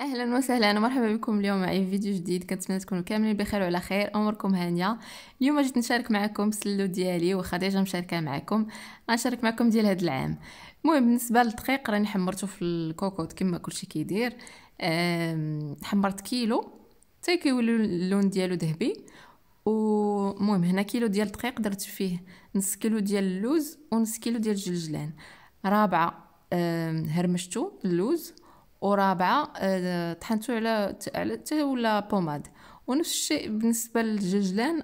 اهلا وسهلا ومرحبا بكم اليوم معي في فيديو جديد. كنتمنى تكونوا كاملين بخير وعلى خير، اموركم هانيه. اليوم جيت نشارك معكم السلو ديالي واخا ديجا مشاركه معكم، غنشارك معكم ديال هذا العام. المهم بالنسبه للدقيق راني حمرته في الكوكوط كما كلشي كيدير. حمرت كيلو حتى كيولي اللون ديالو ذهبي. ومهم هنا كيلو ديال الدقيق درت فيه نص كيلو ديال اللوز ونص كيلو ديال الجلجلان. رابعه هرمشتو اللوز، ورابعه طحنتو على حتى ولا بوماد. ونفس الشيء بالنسبه للجلجلان،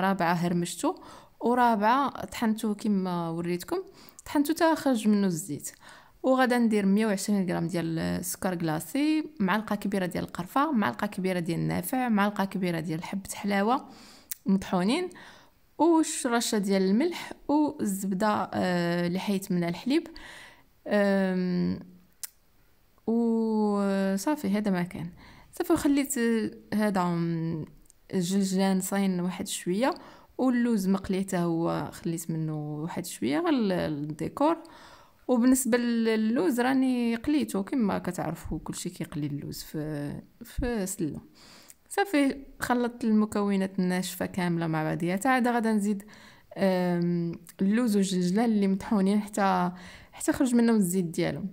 رابعه هرمشتو ورابعه طحنتو كما وريتكم، طحنتو تا خرج منه الزيت. وغادا ندير 120 غرام ديال السكر كلاصي، معلقه كبيره ديال القرفه، معلقه كبيره ديال النافع، معلقه كبيره ديال حبه حلاوه مطحونين، وش رشه ديال الملح والزبده اللي حيت منها الحليب. وصافي هذا ما كان. صافي وخليت هذا الجلجلان صاين واحد شويه، واللوز مقلي حتى هو خليت منه واحد شويه غير الديكور. وبالنسبه للوز راني قليته كما كتعرفوا كلشي كيقلي اللوز في سله. صافي خلطت المكونات الناشفه كامله مع بعضيها. عاد غادا نزيد اللوز والجلجلان اللي مطحونين حتى خرج منهم الزيت ديالهم.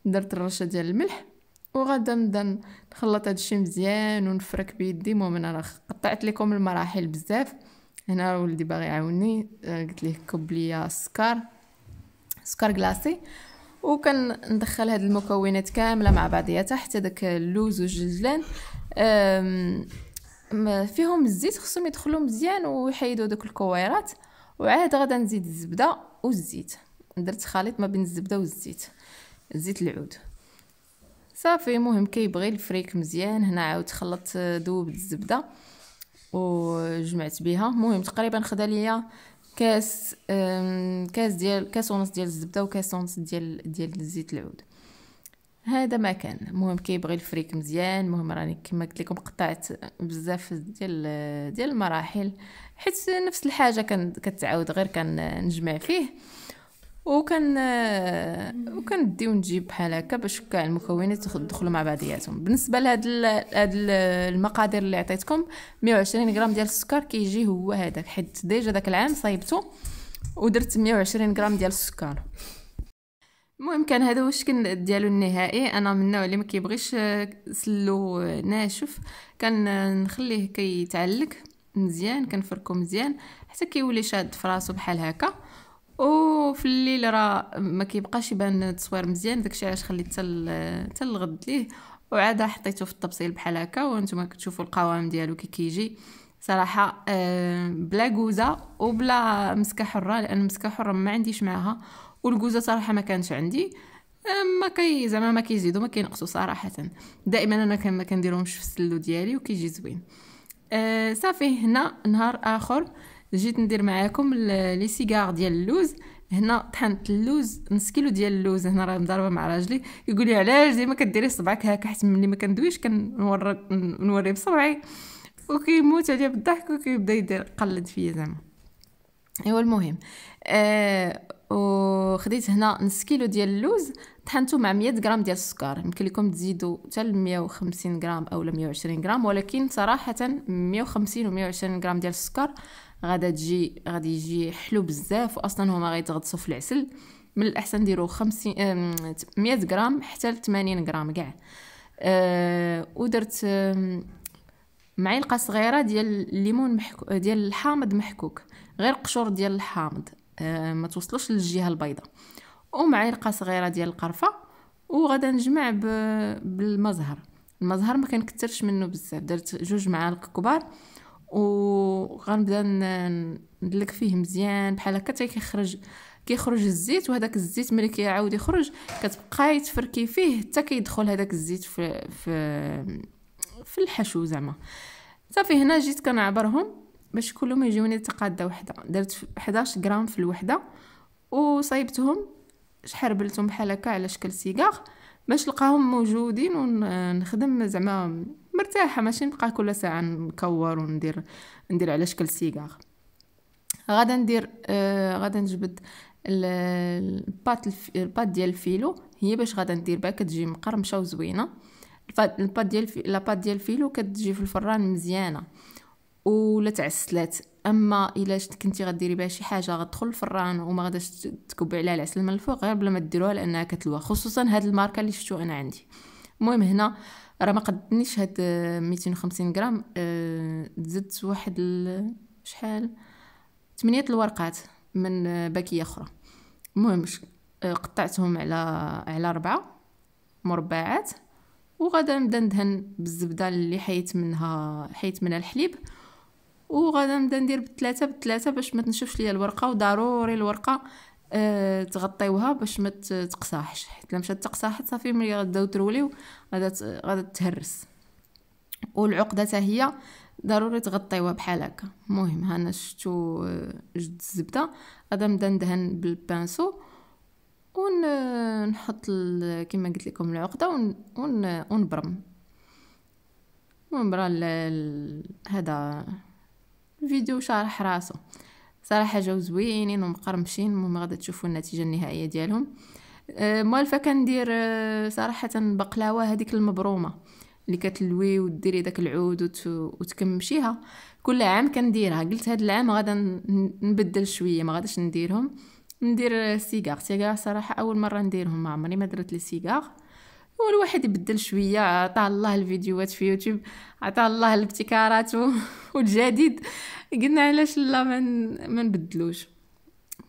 درت الرشه ديال الملح وغادا نبدا نخلط هادشي مزيان ونفرك بيدي. المهم انا راه قطعت لكم المراحل بزاف. هنا ولدي باغي يعاوني، قلت ليه كب ليا سكر كلاصي، وكان ندخل هاد المكونات كامله مع بعضيها حتى داك اللوز والجلجلان فيهم الزيت خصهم يدخلوا مزيان ويحيدوا دوك الكويرات. وعاد غادا نزيد الزبده والزيت. درت خليط ما بين الزبده والزيت، زيت العود. صافي مهم كيبغي الفريك مزيان. هنا عاود خلطت ذوب الزبده وجمعت بها. مهم تقريبا خدا ليا كاس ونص ديال الزبده وكاس ونص ديال زيت العود. هذا ما كان. المهم كيبغي الفريك مزيان. المهم راني كما قلت لكم قطعت بزاف ديال المراحل، حيت نفس الحاجه كتعاود غير كان نجمع فيه. وكنديو نجيب بحال هكا باش كاع المكونات يدخلوا مع بعضياتهم. بالنسبه لهاد المقادير اللي عطيتكم، 120 غرام ديال السكر كيجي هو هذاك، حيت ديجا داك العام صايبته ودرت 120 غرام ديال السكر. المهم كان هذا هو الشكل ديالو النهائي. انا من النوع اللي ما كيبغيش سلو ناشف، كان نخليه كيتعلق مزيان، كنفركو مزيان حتى كيولي شاد فراسو بحال هكا. وفي الليل راه ما كيبقاش يبان التصوير مزيان، داكشي علاش خليت حتى الغد ليه. وعاد حطيته في الطبسيل بحال هكا، وانتم كتشوفوا القوام ديالو كيجي صراحه بلا غوزه وبلا مسكه حره، لان مسكه حره ما عنديش معاها، والغوزه صراحه ما كانش عندي. ما كي زعما ما كيزيدوا ما كينقصوا صراحه. دائما انا ما كنديرهمش في السلو ديالي وكيجي زوين. صافي هنا نهار اخر جيت ندير معاكم لي سيغار ديال اللوز. هنا طحنت اللوز نص كيلو ديال اللوز. هنا راه مضربه مع راجلي يقول لي علاش ديما كديري صبعك هكا، حيت ملي ما كندويش كنوري بصبعي، وكيموت عليا بالضحك وكيبدا يدير قلد فيا زعما. ايوا المهم وخديت هنا نص كيلو ديال اللوز طحنته مع 100 غرام ديال السكر. يمكن لكم تزيدوا حتى ل 150 غرام او 120 غرام، ولكن صراحه 150 و 120 غرام ديال السكر غادي يجي حلو بزاف. واصلا هما غيتغطسوا في العسل. من الاحسن ديروا 50 100 غرام حتى ل 80 غرام كاع. ودرت معلقه صغيره ديال الليمون ديال الحامض محكوك، غير قشور ديال الحامض، ما توصلوش للجهه البيضاء. ومعلقه صغيره ديال القرفه. وغادا نجمع بالمزهر. المزهر ما كنكثرش منه بزاف، درت 2 معالق كبار. وغنبدا ندلك فيه مزيان بحال هكا حتى كيخرج الزيت. وهذاك الزيت ملي كيعاود يخرج كتبقاي تفركي فيه حتى كيدخل هذاك الزيت في الحشو زعما. صافي هنا جيت كنعبرهم باش كلهم يجوني تقاده وحده. درت 11 غرام في الوحده، وصايبتهم حربلتهم بحال هكا على شكل سيغار باش نلقاهم موجودين ونخدم زعما مرتاحه، ماشي نبقى كل ساعه نكور وندير على شكل سيغار. غادا نجبد الباط ديال الفيلو، هي باش غادا ندير بها كتجي مقرمشه وزوينه. لاباط ديال الفيلو كتجي في الفران مزيانه ولا تعسلات. اما الا كنتي غديري بها شي حاجه غتدخل الفران وما غاداش تكبي عليها العسل من الفوق غير بلا ما ديروها لانها كتلوى، خصوصا هاد الماركه اللي شفتو انا عندي. المهم هنا راه ما قدنيش هاد 250 غرام، زدت واحد شحال 8 الورقات من باكيه اخرى. المهم قطعتهم على 4 مربعات، وغادا نبدا ندهن بالزبده اللي حيت منها الحليب، وغادا نبدا ندير بثلاثه باش ما تنشفش ليا الورقه. وضروري الورقه تغطيوها باش ما تقصاحش، حيت لما مشات تقصاح صافي ملي غتبداو تروليو غادا تهرس. والعقده حتى هي ضروري تغطيوها بحال هكا. المهم هانا شفتو جد الزبده، غادا نبدا ندهن بالبانسو ونحط كما قلت لكم العقده ونبرم. ونبرا هذا الفيديو شارح راسو صراحه جاو زوينين ومقرمشين. المهم غادا تشوفوا النتيجه النهائيه ديالهم. موالفه كندير صراحه بقلاوه هذيك المبرومه اللي كتلوي وديري داك العود وتكمشيها. كل عام كنديرها. قلت هذا العام غادا نبدل شويه، ما غاداش نديرهم. ندير سيجار صراحه اول مره نديرهم، ما عمري ما درت لي سيجار. والواحد يبدل شويه، عطا الله الفيديوهات في يوتيوب، عطا الله الابتكارات والجديد، قلنا علاش لا ما نبدلوش.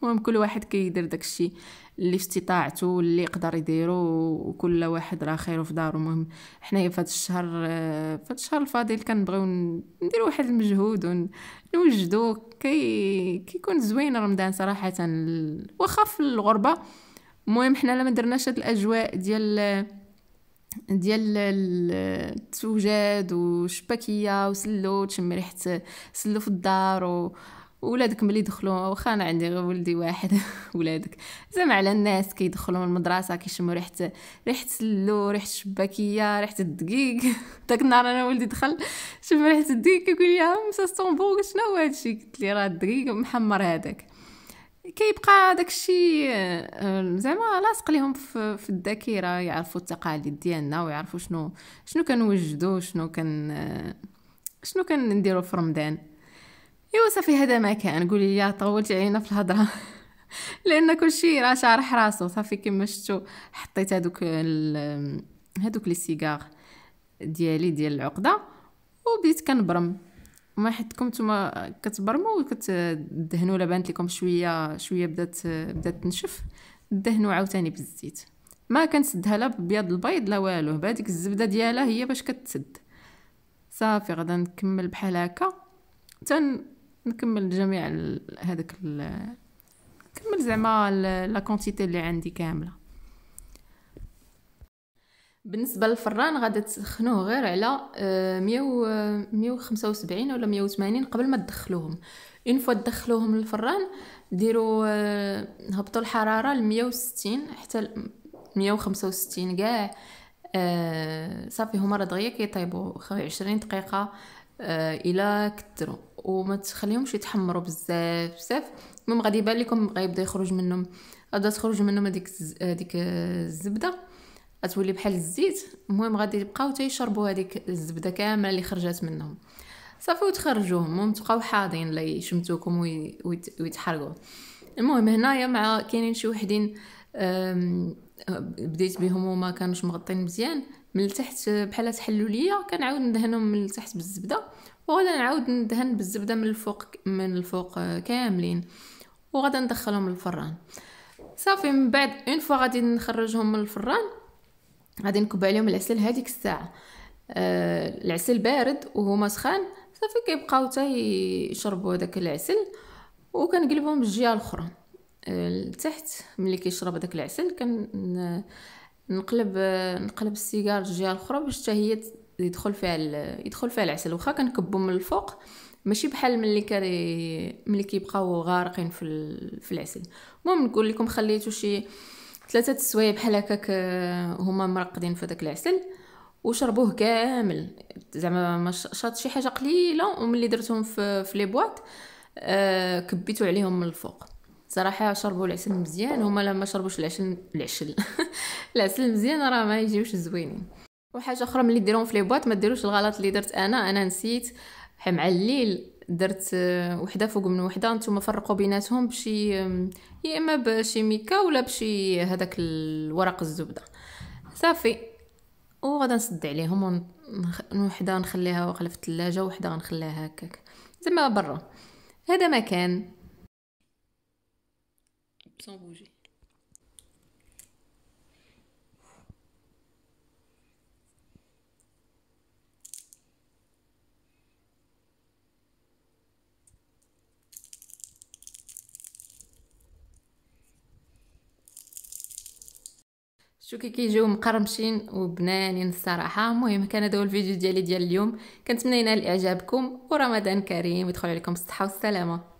المهم كل واحد كيدير داكشي اللي في استطاعته اللي يقدر يديرو، وكل واحد راه خيره في دارو. المهم حنايا في هذا الشهر الفاضل كنبغيو نديرو واحد المجهود ونوجدو كيكون زوين رمضان صراحه واخا في الغربه. المهم حنا لما درناش هاد الاجواء ديال التوجاد وشباكيه وسلو، تشمي ريحه سلو في الدار ولادك ملي يدخلوا، واخا انا عندي غير ولدي واحد ولادك زعما على الناس كيدخلوا من المدرسه كيشموا ريحه سلو، ريحه شباكيه، ريحه الدقيق. داك النهار انا ولدي دخل شم ريحه الدقيق كيقول لي مسا سطونبو شنو هو هادشي؟ قلت لي راه الدقيق محمر هذاك. كيبقى داكشي زعما لاصق ليهم في الذاكره، يعرفوا التقاليد ديالنا ويعرفوا شنو كنوجدوا، شنو نديروا في رمضان. ايوا صافي هذا ما كان. قولي لي طولت علينا في الهضره لان كلشي راه شارح راسو. صافي كما شفتوا حطيت هذوك لي سيجار ديال العقده وبديت كنبرم. ما حدكم نتوما كتبرموا وكتدهنوا لا بانت لكم شويه بدات تنشف، دهنوا عاوتاني بالزيت. ما كنسدها لا ببيض البيض لا والو، بهذيك الزبده ديالها هي باش كتسد. صافي غادا نكمل بحال هكا نكمل جميع هذاك نكمل زعما لا كونتيتي اللي عندي كامله. بالنسبه للفران غادا تسخنوه غير على 175 ولا 180 قبل ما تدخلوهم. اون فوا تدخلوهم للفران ديروا هبطوا الحراره ل 160 حتى 165 كاع. صافي هما راه دغيا كيطيبوا 20 دقيقه الى كثروا، وما تخليهمش يتحمروا بزاف. المهم غادي يبان لكم غيبدا يخرج منهم، غادا تخرج منهم هذيك الزبده غتولي بحال الزيت. المهم غادي يبقاو تيشربوا هذيك الزبده كامله اللي خرجت منهم. صافي وتخرجوهم. المهم تبقاو حاضين لا يشمتوكم ويتحرقوا. المهم هنايا مع كاينين شي وحدين بديت بهم وما كانوش مغطين مزيان من التحت بحال تحلوليه، كنعاود ندهنهم من التحت بالزبده وغادا نعاود ندهن بالزبده من الفوق كاملين، وغادا ندخلهم للفران. صافي من بعد اون فوا غادي نخرجهم من الفران غادي نكب عليهم العسل هذيك الساعه. العسل بارد وهما سخان، صافي كيبقاو حتى يشربوا هذاك العسل، وكنقلبهم بالجهه الاخرى لتحت. ملي كيشرب هذاك العسل نقلب السيجار الجهه الاخرى باش حتى هي يدخل فيها العسل. واخا كنكبهم من الفوق ماشي بحال ملي كيبقاو غارقين في العسل. المهم نقول لكم خليتو شي 3 سوايع بحال هكاك هما مرقدين في داك العسل وشربوه كامل. زعما ما شاط شي حاجه قليله، وملي درتهم في لي بواط كبيتو عليهم من الفوق. صراحه شربوا العسل مزيان. هما لما شربوش العسل العسل مزيان راه ما يجيوش زوينين. وحاجه اخرى ملي ديروهم في لي بواط ما ديروش الغلط اللي درت انا نسيت مع الليل درت وحده فوق من وحده. نتوما فرقوا بيناتهم بشي يا اما بشي ميكا ولا بشي هذاك الورق الزبده صافي. وغادا نسد عليهم وحده نخليها واقله في الثلاجه وحده غنخليها هكاك زعما برا. هذا مكان بصون بوجي. شو كيجيو مقرمشين وبنانين الصراحه. المهم كان هذا هو الفيديو ديالي ديال اليوم، كنتمنى ينال اعجابكم ورمضان كريم ويدخل عليكم الصحه والسلامه.